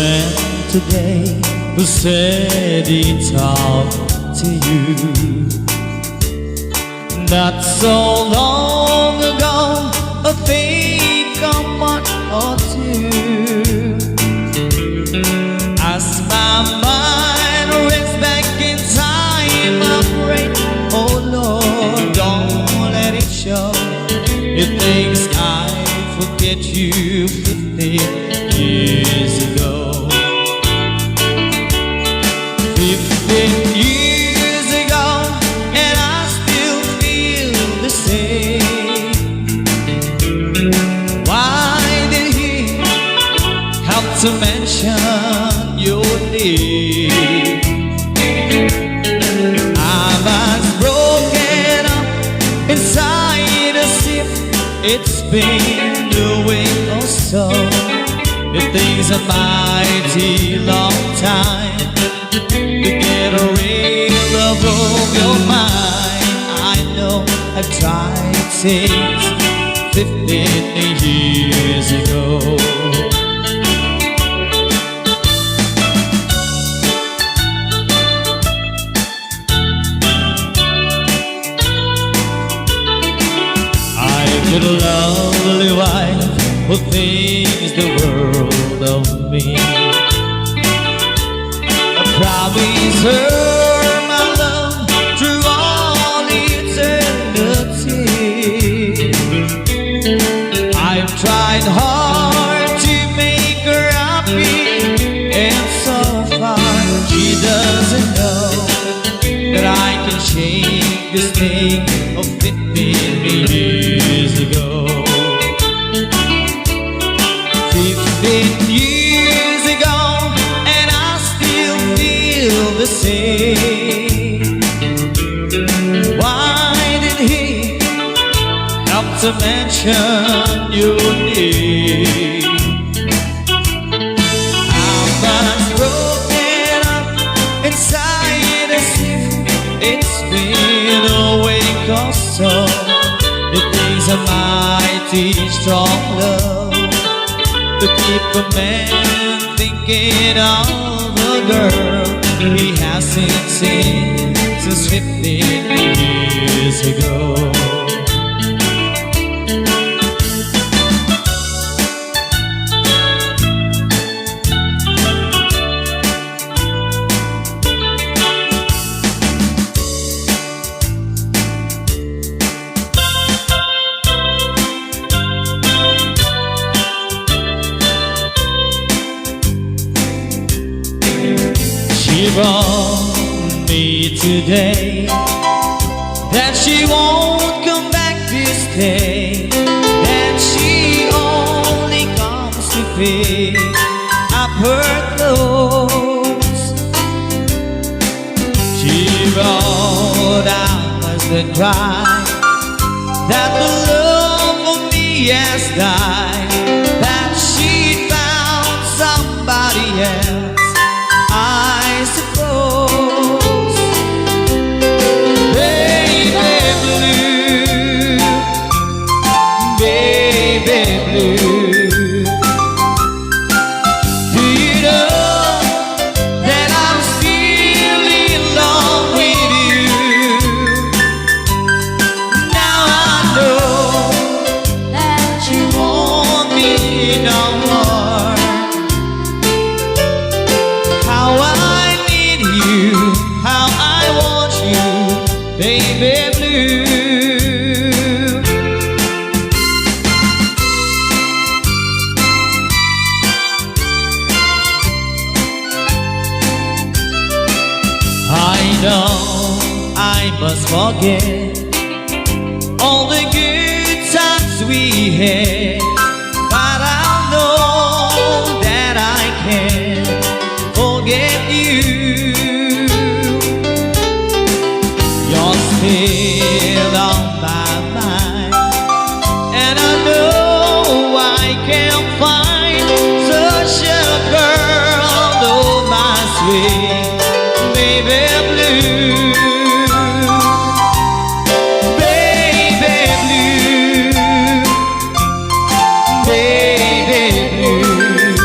man today who said he talked to you. Not so long ago, I think a month or two. As my mind racks back in time, I pray, oh Lord, don't let it show. It thinks I forget you 15 years ago. 15 years ago, and I still feel the same. Why did he have to mention your name? I was broken up inside as if it's been a week or so. It takes a mighty long time to get rid of your mind. I know I've tried things 15 years ago. I've got a lovely wife who thinks the world of me. I promise her my love through all eternity. I've tried hard to make her happy, and so far she doesn't know that I can shake this thing of 15 years ago. 15 years ago, and I still feel the same. Why did he have to mention your name? I was broken up inside as if it's been a week or so. It takes a mighty strong love to keep a man thinking of a girl he hasn't seen since 15 years ago. She wrote me today that she won't come back this day, that she only comes to pick up her clothes. She wrote I mustn't cry, that the love for me has died, that she found somebody else, I suppose. Baby blue, baby blue, do you know that I'm still in love with you? Now I know that you want me no more. How I need you, how I want you, baby blue. I know I must forget all the good times we had, but I know that I can't forget you. You're still on my mind, and I know I can't find such a girl, oh my sweet baby blue. Baby blue, baby blue.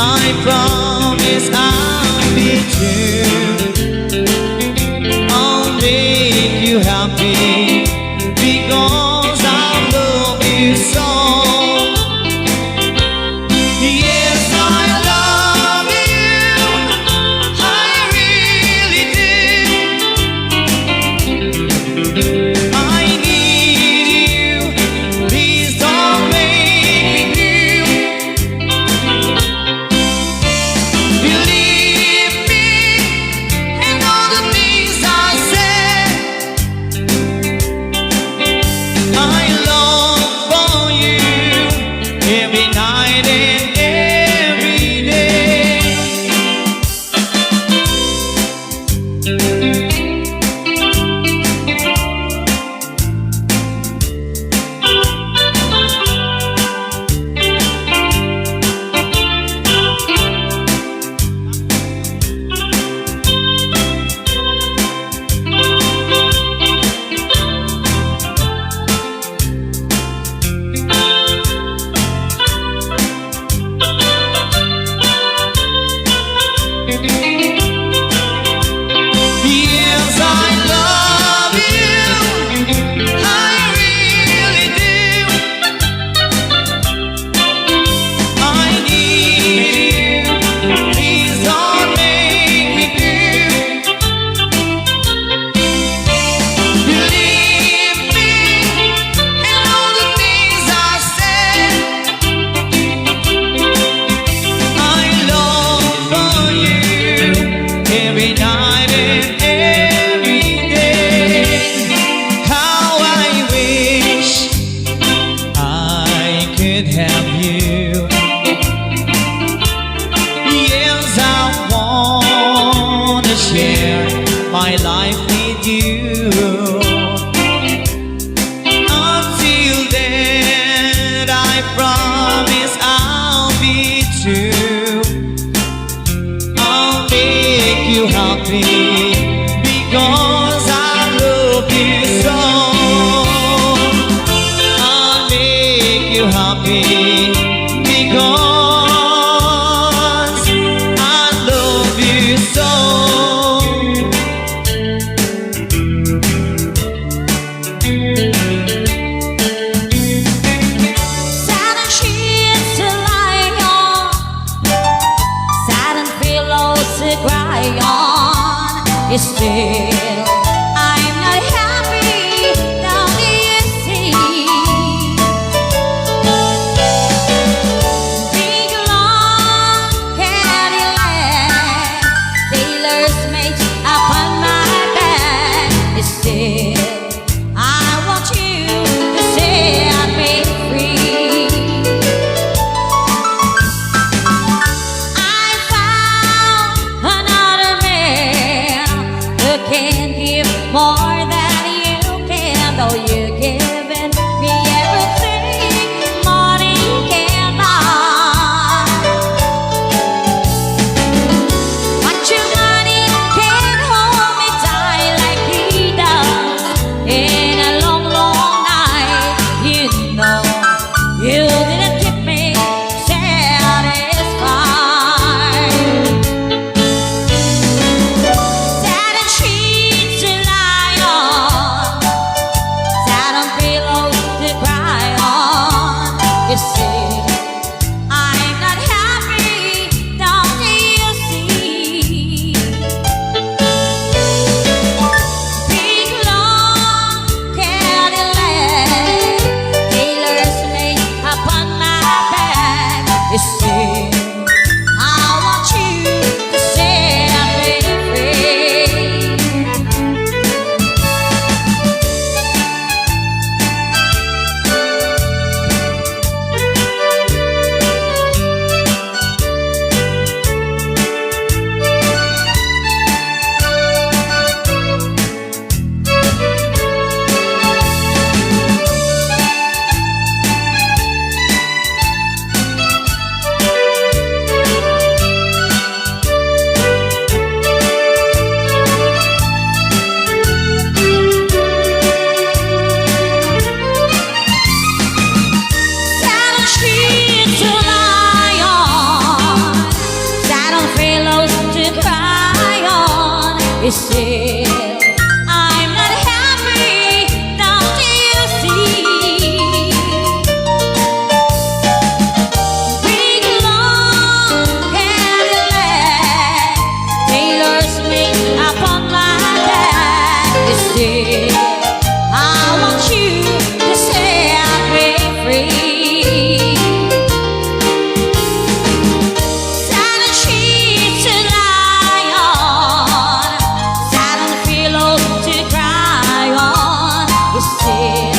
I promise I'll be true. I'll make you happy because I love you so. Yes, I love you, I really do. I need you, please don't make me blue. Believe me in all the things I said. I long for you every night and every day. Yes, I love you, I really do. I need you, please don't make me blue. Believe me in all the things I said. I long for you every night and every day. How I wish I could have you. Yes, I wanna share my life with you. Until then, I promise I'll be true. I'll make you happy because I love you so. I'll make you happy because I love you so. Satin sheets to lie on, satin pillows to cry on. Still, I'm not happy. Now do you see? Big long Cadillac, sailors mate upon my back. Still, I want you to set me free. I found another man who can Still, I'm not happy, don't you see? Big long Cadillac, tailors made upon my back. Still, I want you to set me free. Satin sheets to lie on, satin pillows to cry on. Still,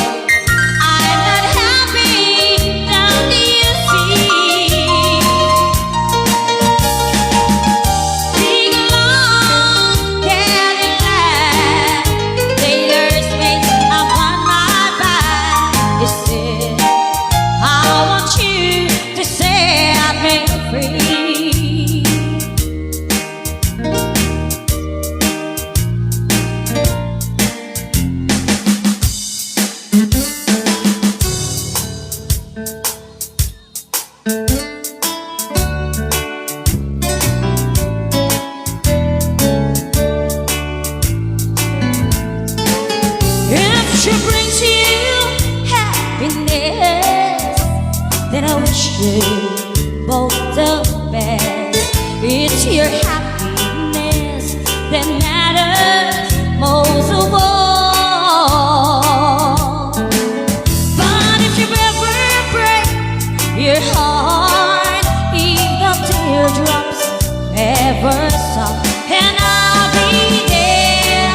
I'm not happy, don't you see? Big long Cadillac, tailors made upon my back. Still, I want you to set me free. If she brings you happiness, then I wish you both the best. It's your happiness that matters most of all. But if you ever break your heart, if the teardrops ever stop, and I'll be there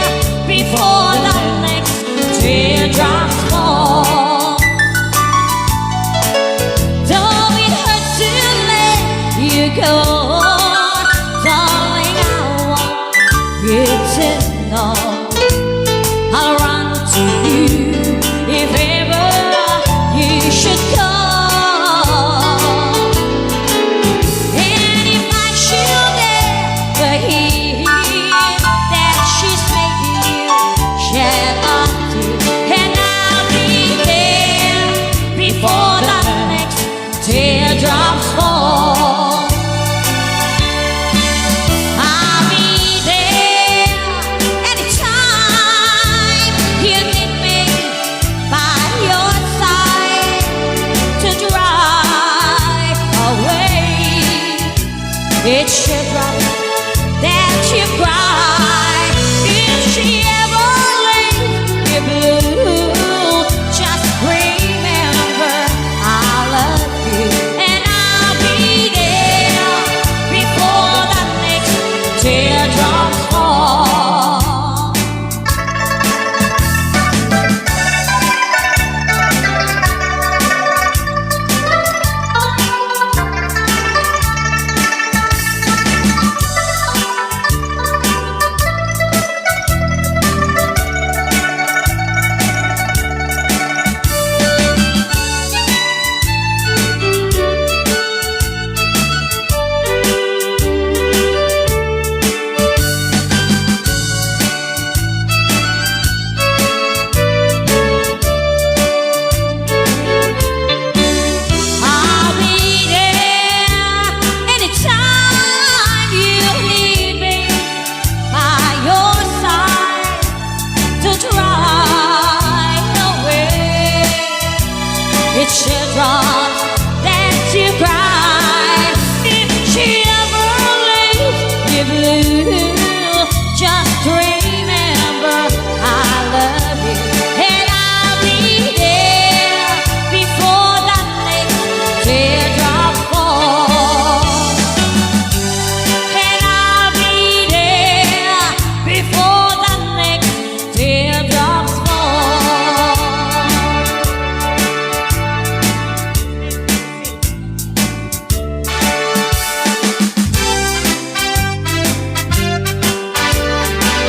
before the next teardrops fall. Though it hurts to let you go, darling, I want you to know I'll run to you if ever you should call. And if I should ever hear that she's making you shed a tear, and I'll be there before the next teardrops fall. I'll be there anytime you need me by your side to dry away each teardrop that you cry. If she ever leaves you blue, just remember I love you, and I'll be there before the next teardrops fall. I'll be there anytime you need me by your side to dry away each teardrop that you cry. If she ever leaves you blue, just remember I love you, and I'll be there before the next teardrop fall. And I'll be there before the next teardrops fall.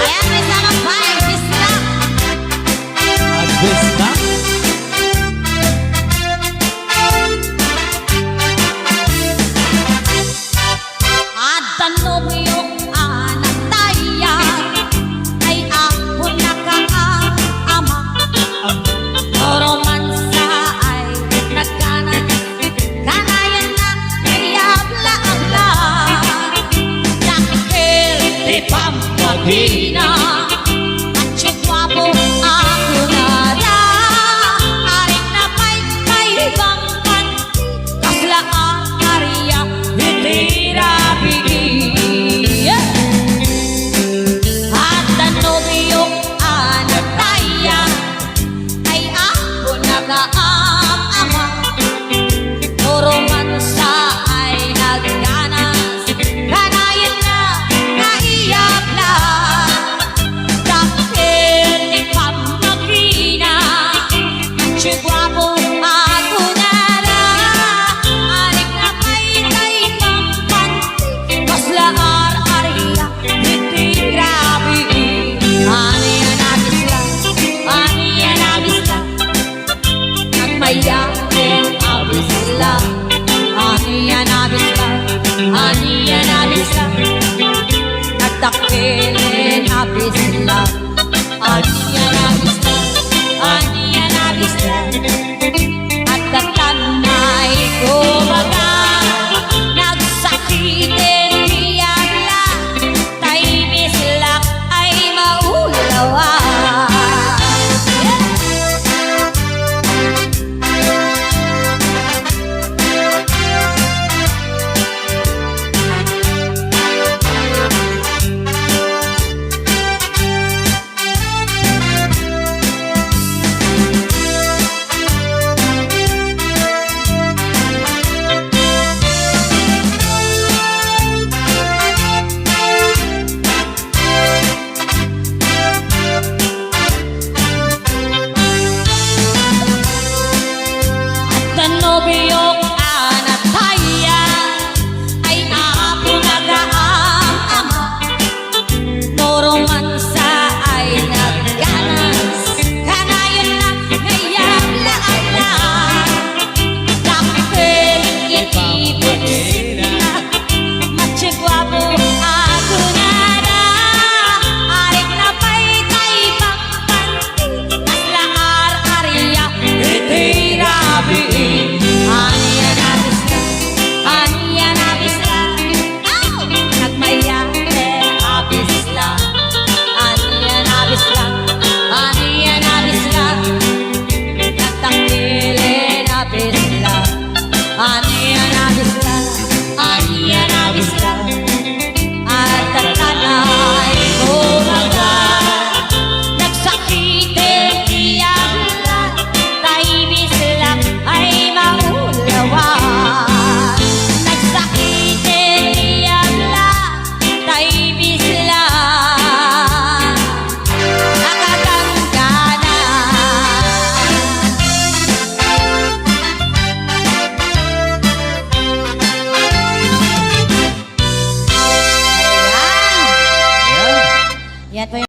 Ayan, may sama pa, ibis na. Agbis na. At tanong yung anak tayan ay ako nakaama. Romansa ay nagkanan, kanayan na may abla-abla. Nakikil, Di pampagi